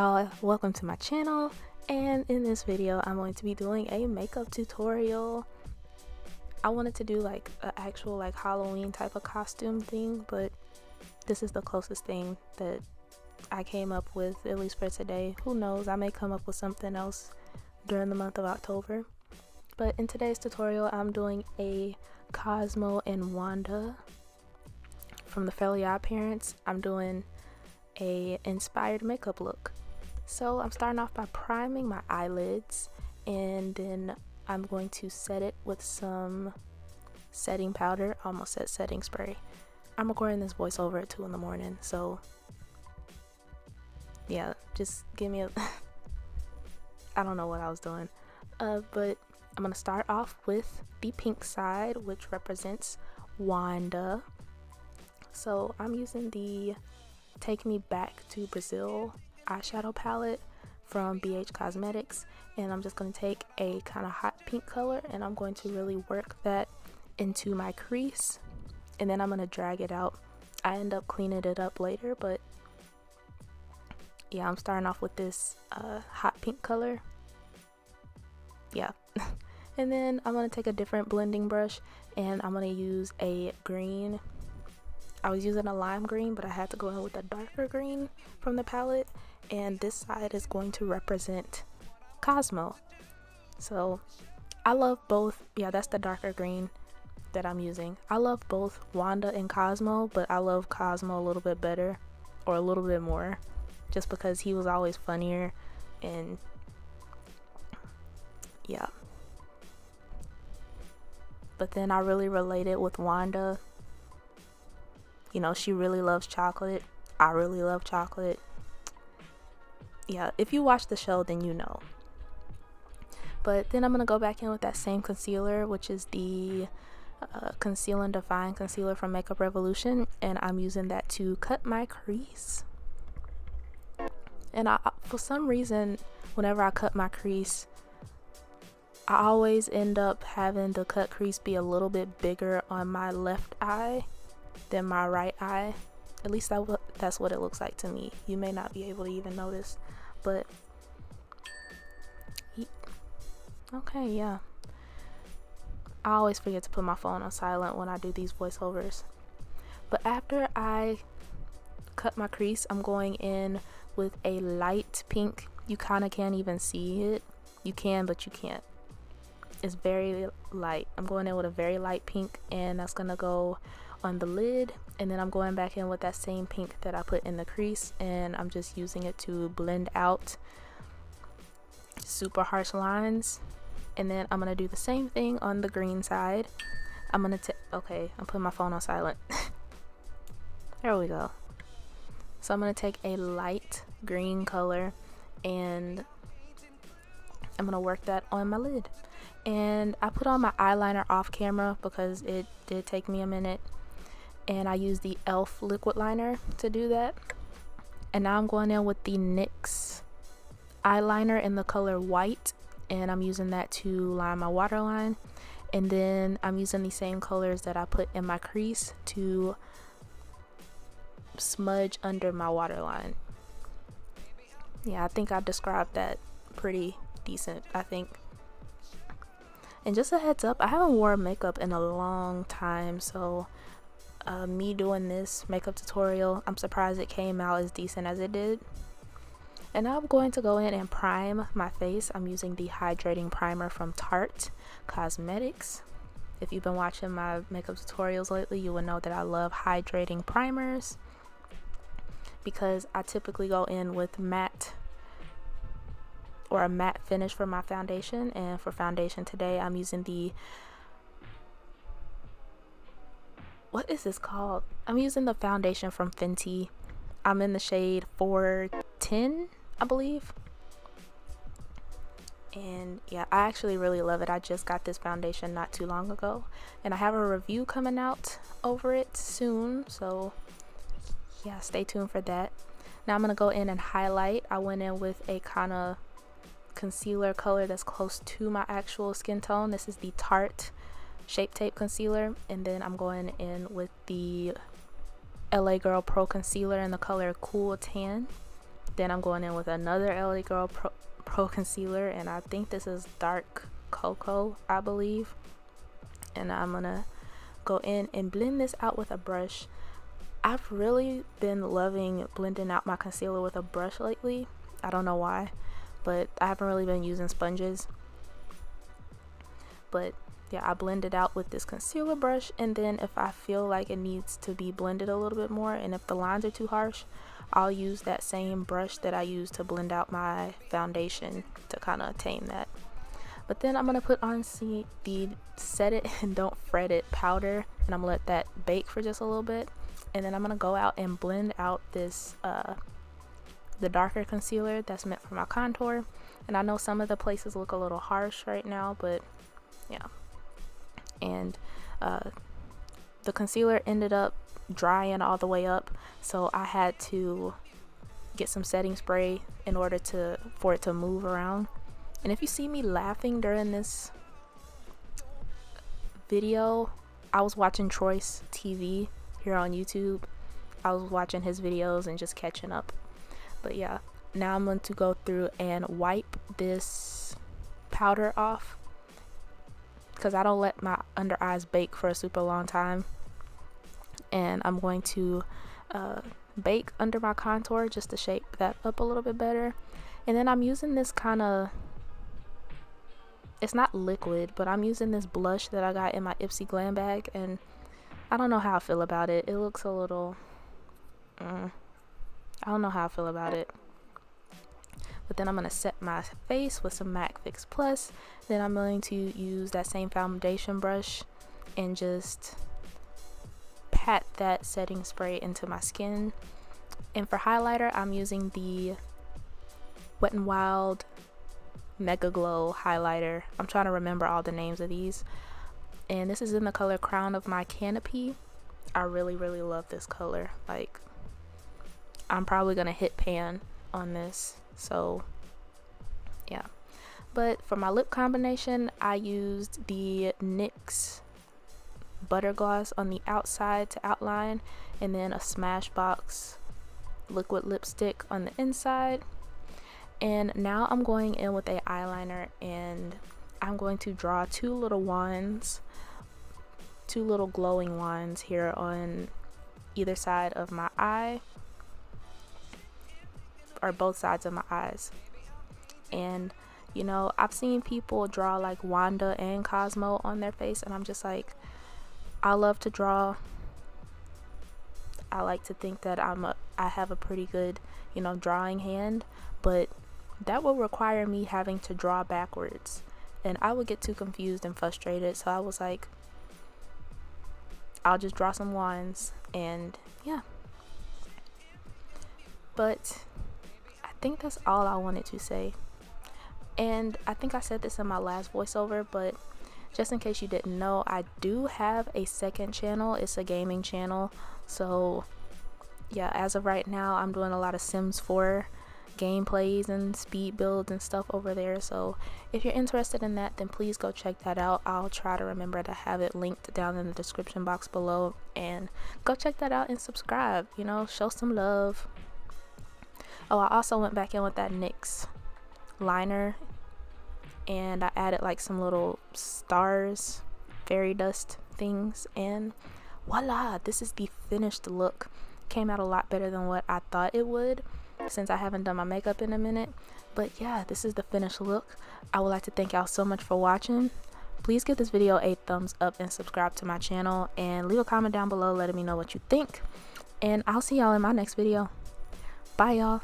y'all, welcome to my channel, and in this video I'm going to be doing a makeup tutorial. I wanted to do like an actual like Halloween type of costume thing, but this is the closest thing that I came up with, at least for today. Who knows, I may come up with something else during the month of October. But in today's tutorial I'm doing a Cosmo and Wanda from the FairlyOdd parents. I'm doing a inspired makeup look. So I'm starting off by priming my eyelids, and then I'm going to set it with some setting powder. I almost said setting spray. I'm recording this voiceover at 2 in the morning, so yeah, just give me a I don't know what I was doing, but I'm gonna start off with the pink side, which represents Wanda. So I'm using the Take Me Back to Brazil eyeshadow palette from BH Cosmetics, and I'm just going to take a kind of hot pink color and I'm going to really work that into my crease, and then I'm going to drag it out. I end up cleaning it up later, but yeah, I'm starting off with this hot pink color. Yeah. And then I'm going to take a different blending brush and I'm going to use a green. I was using a lime green, but I had to go in with a darker green from the palette, and this side is going to represent Cosmo. So I love both. Yeah, that's the darker green that I'm using. I love both Wanda and Cosmo, but I love Cosmo a little bit better, or a little bit more, just because he was always funnier, and yeah. But then I really related with Wanda. You know, she really loves chocolate. I really love chocolate. Yeah, if you watch the show, then you know. But then I'm going to go back in with that same concealer, which is the Conceal and Define concealer from Makeup Revolution. And I'm using that to cut my crease. And for some reason, whenever I cut my crease, I always end up having the cut crease be a little bit bigger on my left eye than my right eye. At least that's what it looks like to me. You may not be able to even notice, but okay, yeah. I always forget to put my phone on silent when I do these voiceovers. But after I cut my crease, I'm going in with a light pink. You kind of can't even see it. You can, but you can't. It's very light. I'm going in with a very light pink, and that's gonna go on the lid, and then I'm going back in with that same pink that I put in the crease, and I'm just using it to blend out super harsh lines. And then I'm gonna do the same thing on the green side. I'm gonna okay, I'm putting my phone on silent. There we go. So I'm gonna take a light green color and I'm gonna work that on my lid. And I put on my eyeliner off camera because it did take me a minute, and I used the e.l.f. liquid liner to do that. And now I'm going in with the NYX eyeliner in the color white, and I'm using that to line my waterline. And then I'm using the same colors that I put in my crease to smudge under my waterline. Yeah, I think I described that pretty decent, I think. And just a heads up, I haven't worn makeup in a long time, so me doing this makeup tutorial, I'm surprised it came out as decent as it did. And now I'm going to go in and prime my face. I'm using the hydrating primer from Tarte Cosmetics. If you've been watching my makeup tutorials lately, you will know that I love hydrating primers, because I typically go in with matte or a matte finish for my foundation. And for foundation today, I'm using the, what is this called? I'm using the foundation from Fenty. I'm in the shade 410, I believe. And yeah, I actually really love it. I just got this foundation not too long ago, and I have a review coming out over it soon, so yeah, stay tuned for that. Now I'm gonna go in and highlight. I went in with a kind of concealer color that's close to my actual skin tone. This is the Tarte Shape Tape concealer, and then I'm going in with the LA Girl Pro concealer in the color Cool Tan. Then I'm going in with another LA Girl Pro Concealer, and I think this is Dark Cocoa, I believe. And I'm gonna go in and blend this out with a brush. I've really been loving blending out my concealer with a brush lately. I don't know why, but I haven't really been using sponges. But yeah, I blend it out with this concealer brush, and then if I feel like it needs to be blended a little bit more, and if the lines are too harsh, I'll use that same brush that I use to blend out my foundation to kind of tame that. But then I'm going to put on the Set It and Don't Fret It powder, and I'm going to let that bake for just a little bit. And then I'm going to go out and blend out this, the darker concealer that's meant for my contour. And I know some of the places look a little harsh right now, but yeah. And the concealer ended up drying all the way up, so I had to get some setting spray in order for it to move around. And if you see me laughing during this video, I was watching Troy's TV here on YouTube. I was watching his videos and just catching up. But yeah, now I'm going to go through and wipe this powder off, because I don't let my under eyes bake for a super long time. And I'm going to bake under my contour just to shape that up a little bit better. And then I'm using this kind of, it's not liquid, but I'm using this blush that I got in my Ipsy Glam bag, and I don't know how I feel about it. It looks a little, I don't know how I feel about it. But then I'm going to set my face with some MAC Fix Plus. Then I'm going to use that same foundation brush and just pat that setting spray into my skin. And for highlighter, I'm using the Wet n Wild Mega Glow highlighter. I'm trying to remember all the names of these. And this is in the color Crown of My Canopy. I really, really love this color. Like, I'm probably going to hit pan on this. So, yeah. But for my lip combination, I used the NYX Butter Gloss on the outside to outline, and then a Smashbox liquid lipstick on the inside. And now I'm going in with a eyeliner, and I'm going to draw two little glowing wands here on either side of my eye, or both sides of my eyes. And you know, I've seen people draw like Wanda and Cosmo on their face, and I'm just like, I love to draw. I like to think that I have a pretty good, you know, drawing hand, but that will require me having to draw backwards, and I would get too confused and frustrated. So I was like, I'll just draw some wands, and yeah. But I think that's all I wanted to say. And I think I said this in my last voiceover, but just in case you didn't know, I do have a second channel. It's a gaming channel. So yeah, as of right now, I'm doing a lot of Sims 4 gameplays and speed builds and stuff over there. So if you're interested in that, then please go check that out. I'll try to remember to have it linked down in the description box below, and go check that out and subscribe, you know, show some love. Oh, I also went back in with that NYX liner, and I added like some little stars, fairy dust things, and voila, this is the finished look. Came out a lot better than what I thought it would, since I haven't done my makeup in a minute. But yeah, this is the finished look. I would like to thank y'all so much for watching. Please give this video a thumbs up and subscribe to my channel, and leave a comment down below letting me know what you think. And I'll see y'all in my next video. Bye y'all.